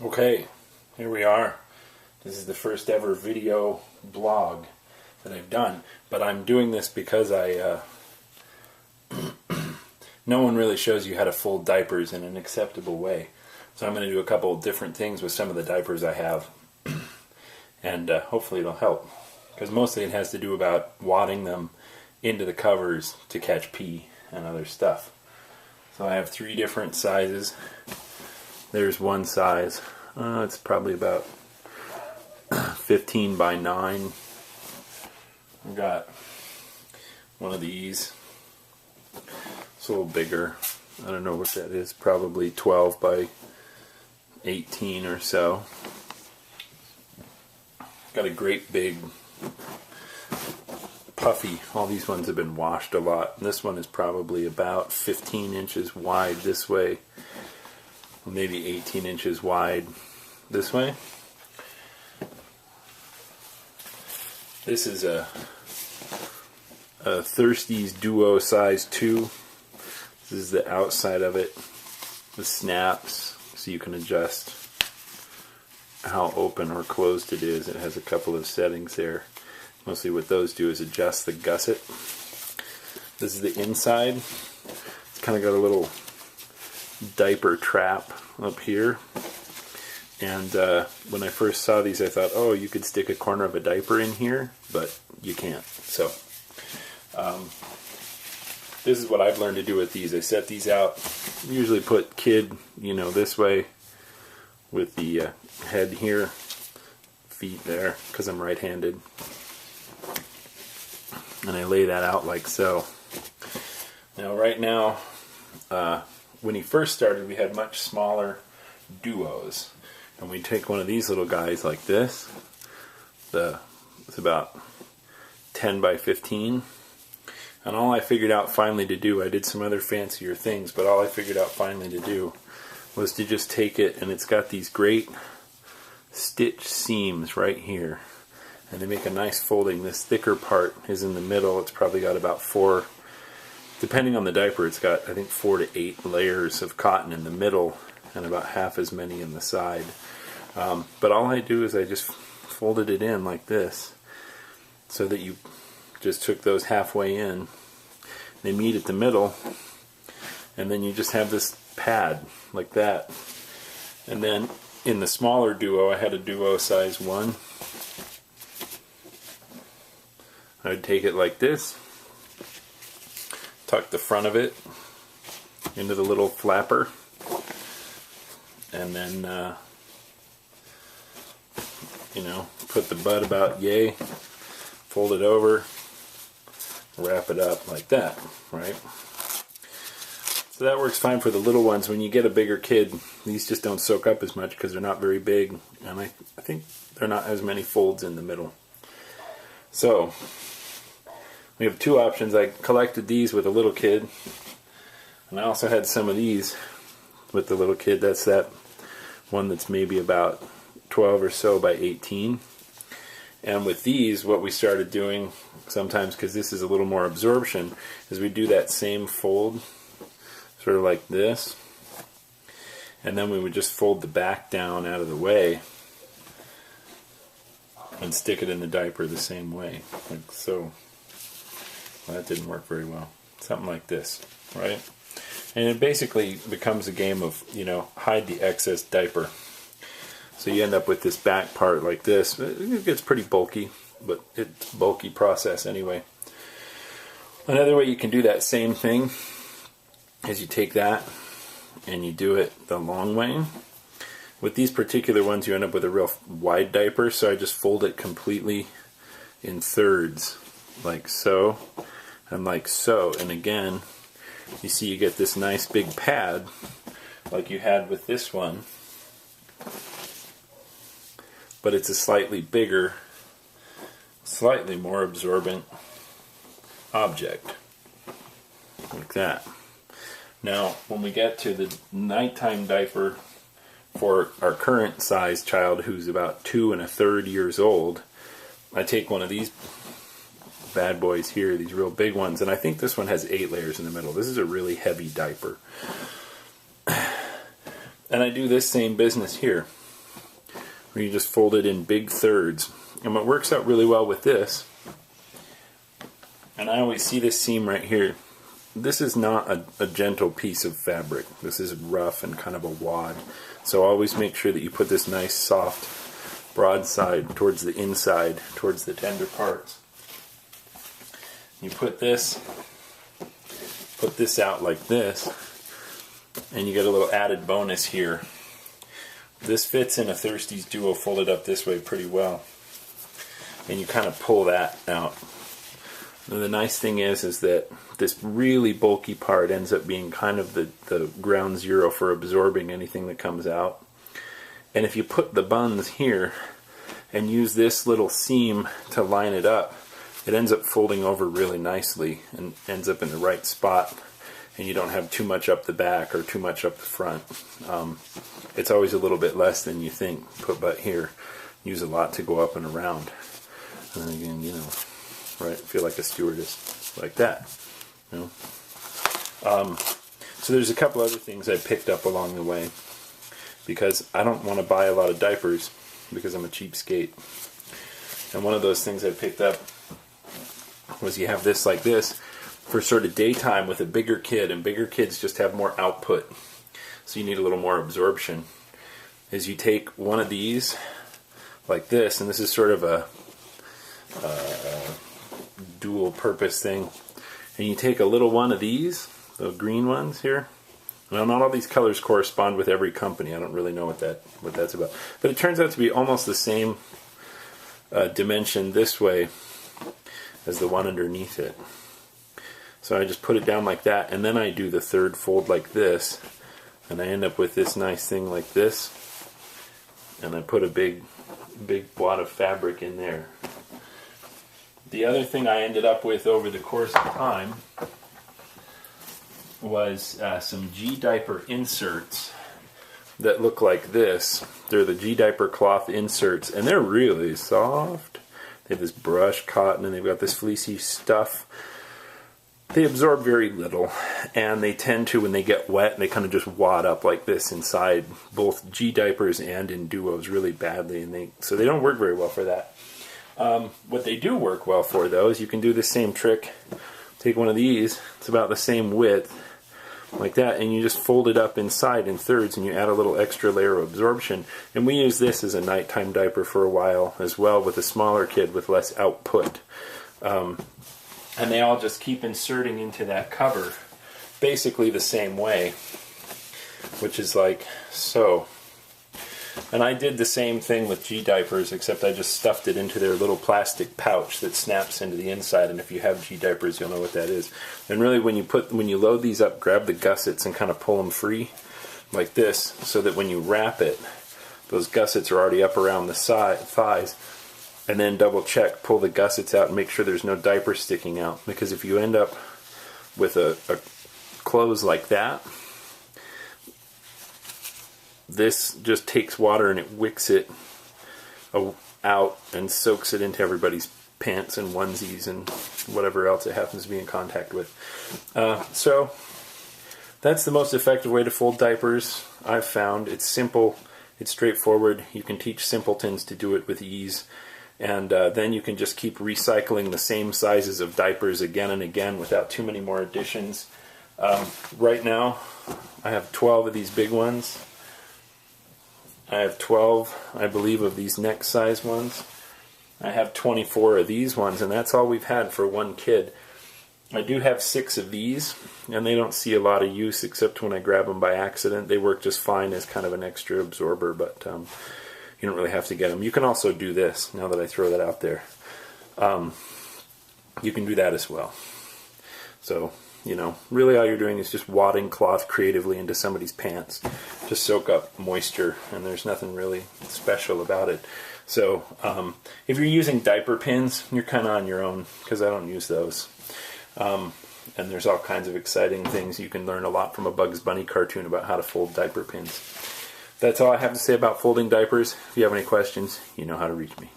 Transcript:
Okay, here we are. This is the first ever video blog that I've done, but I'm doing this because no one really shows you how to fold diapers in an acceptable way. So I'm going to do a couple of different things with some of the diapers I have, and hopefully it'll help. Because mostly it has to do about wadding them into the covers to catch pee and other stuff. So I have 3 different sizes. There's one size. It's probably about 15 by 9. I've got one of these. It's a little bigger. I don't know what that is. Probably 12 by 18 or so. Got a great big puffy. All these ones have been washed a lot. This one is probably about 15 inches wide this way. Maybe 18 inches wide this way. This is a Thirsties Duo size 2. This is the outside of it. The snaps, so you can adjust how open or closed it is. It has a couple of settings there. Mostly what those do is adjust the gusset. This is the inside. It's kind of got a little diaper trap up here. And when I first saw these, I thought, oh, you could stick a corner of a diaper in here, but you can't. So this is what I've learned to do with these. I set these out. Usually put kid, this way with the head here, feet there, because I'm right-handed. And I lay that out like so. Now, right now, when he first started, we had much smaller duos. And we take one of these little guys like this. It's about 10 by 15. And all I figured out finally to do, I did some other fancier things, but all I figured out finally to do was to just take it, and it's got these great stitch seams right here. And they make a nice folding. This thicker part is in the middle. It's probably got about 4, depending on the diaper, it's got, I think, 4 to 8 layers of cotton in the middle and about half as many in the side. But all I do is I just folded it in like this so that you just took those halfway in. They meet at the middle, and then you just have this pad like that. And then in the smaller duo, I had a duo size 1. I would take it like this, tuck the front of it into the little flapper, and then put the butt about yay, fold it over, wrap it up like that, right? So that works fine for the little ones. When you get a bigger kid, these just don't soak up as much because they're not very big, and I think there are not as many folds in the middle. So we have 2 options. I collected these with a little kid, and I also had some of these with the little kid. That's that one that's maybe about 12 or so by 18. And with these, what we started doing sometimes, because this is a little more absorption, is we do that same fold, sort of like this, and then we would just fold the back down out of the way and stick it in the diaper the same way, like so. Well, that didn't work very well. Something like this, right? And it basically becomes a game of, hide the excess diaper. So you end up with this back part like this. It gets pretty bulky, but it's a bulky process anyway. Another way you can do that same thing is you take that and you do it the long way. With these particular ones, you end up with a real wide diaper, so I just fold it completely in thirds, like so, and like so. And again, you see you get this nice big pad, like you had with this one, but it's a slightly bigger, slightly more absorbent object, like that. Now, when we get to the nighttime diaper for our current size child, who's about 2 1/3 years old, I take one of these bad boys here, these real big ones, and I think this one has 8 layers in the middle. This is a really heavy diaper. And I do this same business here. where you just fold it in big thirds. And what works out really well with this, and I always see this seam right here, this is not a gentle piece of fabric. This is rough and kind of a wad. So always make sure that you put this nice soft broad side towards the inside, towards the tender parts. You put this out like this, and you get a little added bonus here. This fits in a Thirsty's Duo folded up this way pretty well. And you kind of pull that out. And the nice thing is that this really bulky part ends up being kind of the ground zero for absorbing anything that comes out. And if you put the buns here and use this little seam to line it up, it ends up folding over really nicely and ends up in the right spot. And you don't have too much up the back or too much up the front. It's always a little bit less than you think. But here, use a lot to go up and around. And then again, you know, right? Feel like a stewardess, like that. You know. So there's a couple other things I picked up along the way, because I don't want to buy a lot of diapers because I'm a cheapskate. And one of those things I picked up was you have this like this for sort of daytime with a bigger kid, and bigger kids just have more output, so you need a little more absorption. Is you take one of these like this, and this is sort of a dual purpose thing, and you take a little one of these, the green ones here. Now, not all these colors correspond with every company. I don't really know what that's about, but it turns out to be almost the same dimension this way as the one underneath it. So I just put it down like that, and then I do the third fold like this, and I end up with this nice thing like this, and I put a big wad of fabric in there. The other thing I ended up with over the course of time was some G-diaper inserts that look like this. They're the G-diaper cloth inserts, and they're really soft. They have this brushed cotton, and they've got this fleecy stuff. They absorb very little, and they tend to, when they get wet, they kind of just wad up like this inside both G-diapers and in Duos really badly, and so they don't work very well for that. What they do work well for, though, is you can do the same trick. Take one of these, it's about the same width, like that, and you just fold it up inside in thirds, and you add a little extra layer of absorption. And we use this as a nighttime diaper for a while as well, with a smaller kid with less output. And they all just keep inserting into that cover basically the same way, which is like so. And I did the same thing with G-diapers, except I just stuffed it into their little plastic pouch that snaps into the inside. And if you have G-diapers, you'll know what that is. And really, when you load these up, grab the gussets and kind of pull them free like this, so that when you wrap it, those gussets are already up around the thighs. And then double check, pull the gussets out, and make sure there's no diaper sticking out. Because if you end up with a clothes like that, this just takes water and it wicks it out and soaks it into everybody's pants and onesies and whatever else it happens to be in contact with. So that's the most effective way to fold diapers I've found. It's simple, it's straightforward. You can teach simpletons to do it with ease. And then you can just keep recycling the same sizes of diapers again and again without too many more additions. Right now, I have 12 of these big ones. I have 12, I believe, of these next size ones. I have 24 of these ones, and that's all we've had for one kid. I do have 6 of these, and they don't see a lot of use except when I grab them by accident. They work just fine as kind of an extra absorber, but you don't really have to get them. You can also do this, now that I throw that out there. You can do that as well. So, you know, really all you're doing is just wadding cloth creatively into somebody's pants to soak up moisture, and there's nothing really special about it. So if you're using diaper pins, you're kind of on your own, because I don't use those. And there's all kinds of exciting things. You can learn a lot from a Bugs Bunny cartoon about how to fold diaper pins. That's all I have to say about folding diapers. If you have any questions, you know how to reach me.